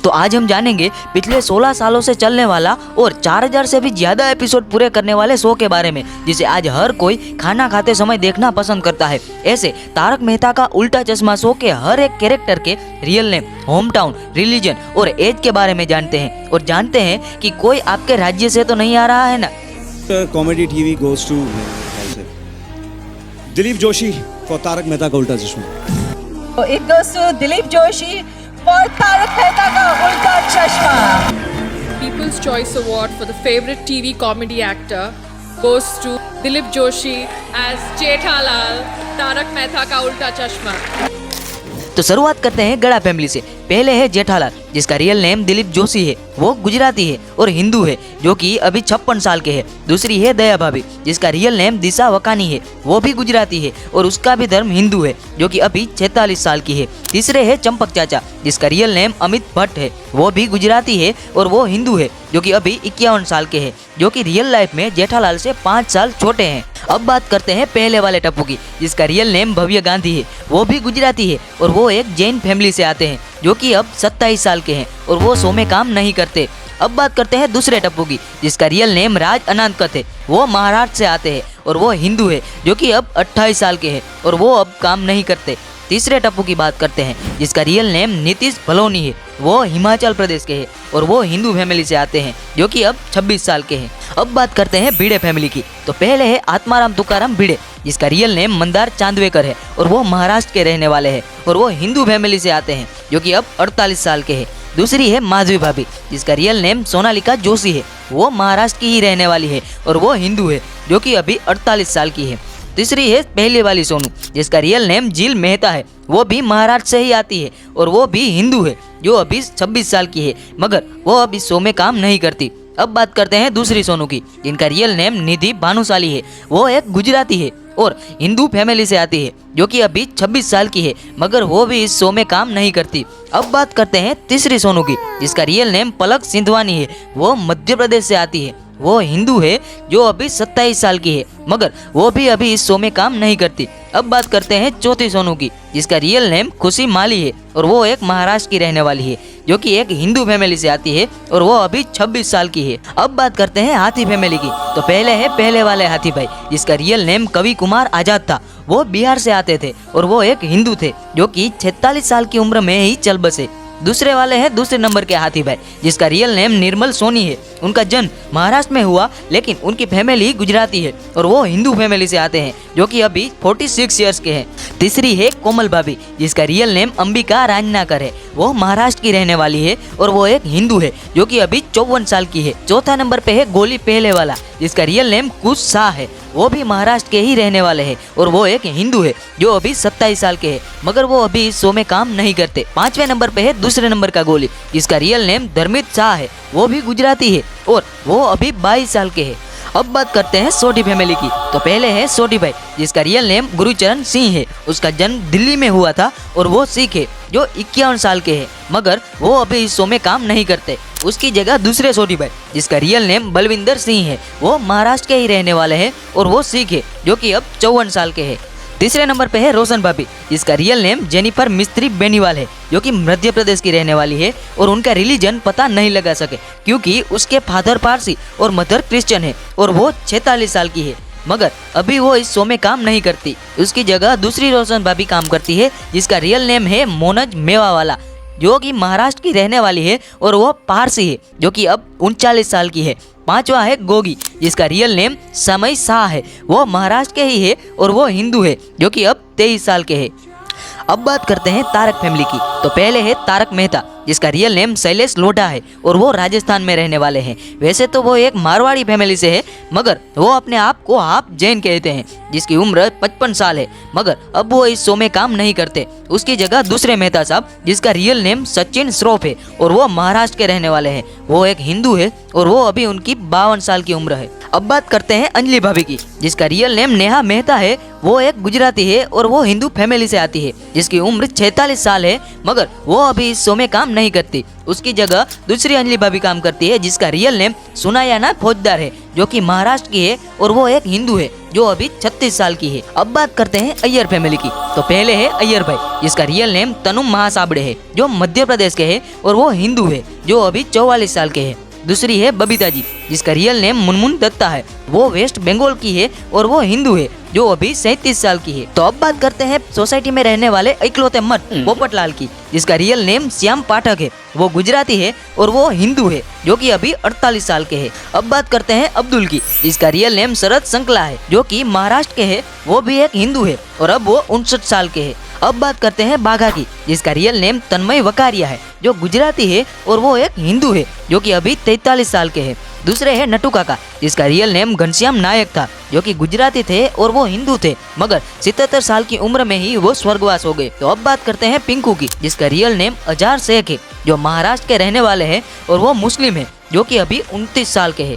तो आज हम जानेंगे पिछले 16 सालों से चलने वाला और 4000 से भी ज्यादा एपिसोड पूरे करने वाले शो के बारे में, जिसे आज हर कोई खाना खाते समय देखना पसंद करता है। ऐसे तारक मेहता का उल्टा चश्मा शो के हर एक कैरेक्टर के real name, home town, religion और एज के बारे में जानते हैं और जानते हैं कि कोई आपके राज्य से तो नहीं आ रहा है ना। Comedy TV goes to Dilip Joshi for Taarak Mehta Ka Ooltah Chashmah. It goes to Dilip Joshi for Taarak Mehta Ka Ooltah चश्मा। People's Choice Award for the favorite TV comedy actor goes to Dilip Joshi as Jethalal, Tarak Mehta Ka Ooltah चश्मा। तो शुरुआत करते हैं गड़ा फैमिली से। पहले है जेठालाल, जिसका रियल नेम दिलीप जोशी है। वो गुजराती है और हिंदू है, जो कि अभी 56 साल के है। दूसरी है दया भाभी, जिसका रियल नेम दिशा वकानी है। वो भी गुजराती है और उसका भी धर्म हिंदू है, जो कि अभी 46 साल की है। तीसरे है चंपक चाचा, जिसका रियल नेम अमित भट्ट है। वो भी गुजराती है और वो हिंदू है, जो कि अभी 51 साल के है, जो कि रियल लाइफ में जेठालाल से 5 साल छोटे हैं। अब बात करते हैं पहले वाले टप्पू की, जिसका रियल नेम भव्य गांधी है। वो भी गुजराती है और वो एक जैन फैमिली से आते हैं, जो कि अब 27 साल के हैं और वो शो में काम नहीं करते। अब बात करते हैं दूसरे टप्पू की, जिसका रियल नेम राज अनानकत है। वो महाराष्ट्र से आते हैं और वो हिंदू है, जो कि अब 28 साल के हैं और वो अब काम नहीं करते। तीसरे टप्पू की बात करते हैं, जिसका रियल नेम नीतीश भलोनी है। वो हिमाचल प्रदेश के हैं और वो हिंदू फैमिली से आते हैं, जो कि अब 26 साल के हैं। अब बात करते हैं भिड़े फैमिली की। तो पहले है आत्माराम तुकाराम भिड़े, जिसका रियल नेम मंदार चांदवेकर है और वो महाराष्ट्र के रहने वाले हैं और वो हिंदू फैमिली से आते हैं, जो कि अब 48 साल के हैं। दूसरी है माधवी भाभी, जिसका रियल नेम सोनालिका जोशी है। वो महाराष्ट्र की ही रहने वाली है और वो हिंदू है, जो कि अभी 48 साल की है। तीसरी है पहले वाली सोनू, जिसका रियल नेम जिल मेहता है। वो भी महाराष्ट्र से ही आती है और वो भी हिंदू है, जो अभी 26 साल की है, मगर वो अब इस शो में काम नहीं करती। अब बात करते हैं दूसरी सोनू की, जिनका रियल नेम निधि भानुशाली है। वो एक गुजराती है और हिंदू फैमिली से आती है, जो कि अभी 26 साल की है, मगर वो भी इस शो में काम नहीं करती। अब बात करते हैं तीसरी सोनू की, जिसका रियल नेम पलक सिंधवानी है। वो मध्य प्रदेश से आती है। वो हिंदू है, जो अभी 27 साल की है, मगर वो भी अभी इस शो में काम नहीं करती। अब बात करते हैं चौथी सोनू की, जिसका रियल नेम खुशी माली है और वो एक महाराष्ट्र की रहने वाली है, जो कि एक हिंदू फैमिली से आती है और वो अभी 26 साल की है। अब बात करते हैं हाथी फैमिली की। तो पहले है पहले वाले हाथी भाई, जिसका रियल नेम कवि कुमार आजाद था। वो बिहार से आते थे और वो एक हिंदू थे, जो कि 46 साल की उम्र में ही चल बसे। दूसरे वाले हैं दूसरे नंबर के हाथी भाई, जिसका रियल नेम निर्मल सोनी है। उनका जन्म महाराष्ट्र में हुआ, लेकिन उनकी फैमिली गुजराती है और वो हिंदू फैमिली से आते हैं, जो कि अभी 46 इयर्स के हैं। तीसरी है कोमल भाभी, जिसका रियल नेम अंबिका राजनाकर है। वो महाराष्ट्र की रहने वाली है और वो एक हिंदू है, जो कि अभी 54 साल की है। चौथा नंबर पे है गोली पहले वाला, जिसका रियल नेम कुश शाह है। वो भी महाराष्ट्र के ही रहने वाले हैं और वो एक हिंदू है, जो अभी 27 साल के हैं, मगर वो अभी इस शो में काम नहीं करते। 5वें नंबर पे है दूसरे नंबर का गोली, जिसका रियल नेम धर्मित शाह है। वो भी गुजराती है और वो अभी 22 साल के हैं। अब बात करते हैं सोटी फैमिली की। तो पहले है सोटी भाई, जिसका रियल नेम गुरुचरण सिंह है। उसका जन्म दिल्ली में हुआ था और वो सिख है, जो 51 साल के हैं, मगर वो अभी इस शो में काम नहीं करते। उसकी जगह दूसरे सोटी भाई, जिसका रियल नेम बलविंदर सिंह है। वो महाराष्ट्र के ही रहने वाले हैं और वो सिख है, जो कि अब 54 साल के हैं। तीसरे नंबर पे है रोशन भाभी, जिसका रियल नेम जेनिफर मिस्त्री बेनीवाल है, जो कि मध्य प्रदेश की रहने वाली है और उनका रिलीजन पता नहीं लगा सके, क्योंकि उसके फादर पारसी और मदर क्रिश्चियन है और वो 46 साल की है, मगर अभी वो इस शो में काम नहीं करती। उसकी जगह दूसरी रोशन भाभी काम करती है, जिसका रियल नेम है मोनज मेवावाला, जो कि महाराष्ट्र की रहने वाली है और वो पारसी है, जो कि अब 39 साल की है। 5वां है गोगी, जिसका रियल नेम समय शाह है। वो महाराष्ट्र के ही है और वो हिंदू है, जो कि अब 23 साल के है। अब बात करते हैं तारक फैमिली की। तो पहले है तारक मेहता, जिसका रियल नेम शैलेश लोढ़ा है और वो राजस्थान में रहने वाले हैं। वैसे तो वो एक मारवाड़ी फैमिली से है, मगर वो अपने आप को हाफ जैन कहते हैं, जिसकी उम्र 55 साल है, मगर अब वो इस शो में काम नहीं करते। उसकी जगह दूसरे मेहता साहब, जिसका रियल नेम सचिन श्रॉफ है और वो महाराष्ट्र के रहने वाले हैं। वो एक हिंदू है और वो अभी उनकी 52 साल की उम्र है। अब बात करते हैं अंजलि भाभी की, जिसका रियल नेम नेहा मेहता है। वो एक गुजराती है और वो हिंदू फैमिली से आती है, जिसकी उम्र 46 साल है, मगर वो अभी इस शो में काम नहीं करती। उसकी जगह दूसरी अंजलि भाभी काम करती है, जिसका रियल नेम सुनायाना फौजदार है, जो कि महाराष्ट्र की है और वो एक हिंदू है जो अभी 36 साल की है। अब बात करते हैं अय्यर फैमिली की, तो पहले है अय्यर भाई, जिसका रियल नेम तनुम महासाबड़े है, जो मध्य प्रदेश के है और वो हिंदू है, जो अभी 44 साल के है। दूसरी है बबीता जी, जिसका रियल नेम मुनमुन दत्ता है, वो वेस्ट बंगाल की है और वो हिंदू है, जो अभी 37 साल की है। तो अब बात करते हैं सोसाइटी में रहने वाले इकलौते मर्द पोपटलाल की, जिसका रियल नेम श्याम पाठक है, वो गुजराती है और वो हिंदू है, जो कि अभी 48 साल के है। अब बात करते हैं अब्दुल की, जिसका रियल नेम शरद संकला है, जो कि महाराष्ट्र के है, वो भी एक हिंदू है और अब वो 59 साल के है। अब बात करते हैं बाघा की, जिसका रियल नेम तन्मय वकारिया है, जो गुजराती है और वो एक हिंदू है, जो कि अभी 43 साल के है। दूसरे है नटू काका, जिसका रियल नेम घनश्याम नायक था, जो कि गुजराती थे और वो हिंदू थे, मगर 77 साल की उम्र में ही वो स्वर्गवास हो गए। तो अब बात करते हैं पिंकू की, जिसका रियल नेम अजार शेख है, जो महाराष्ट्र के रहने वाले हैं और वो मुस्लिम है, जो कि अभी 29 साल के है।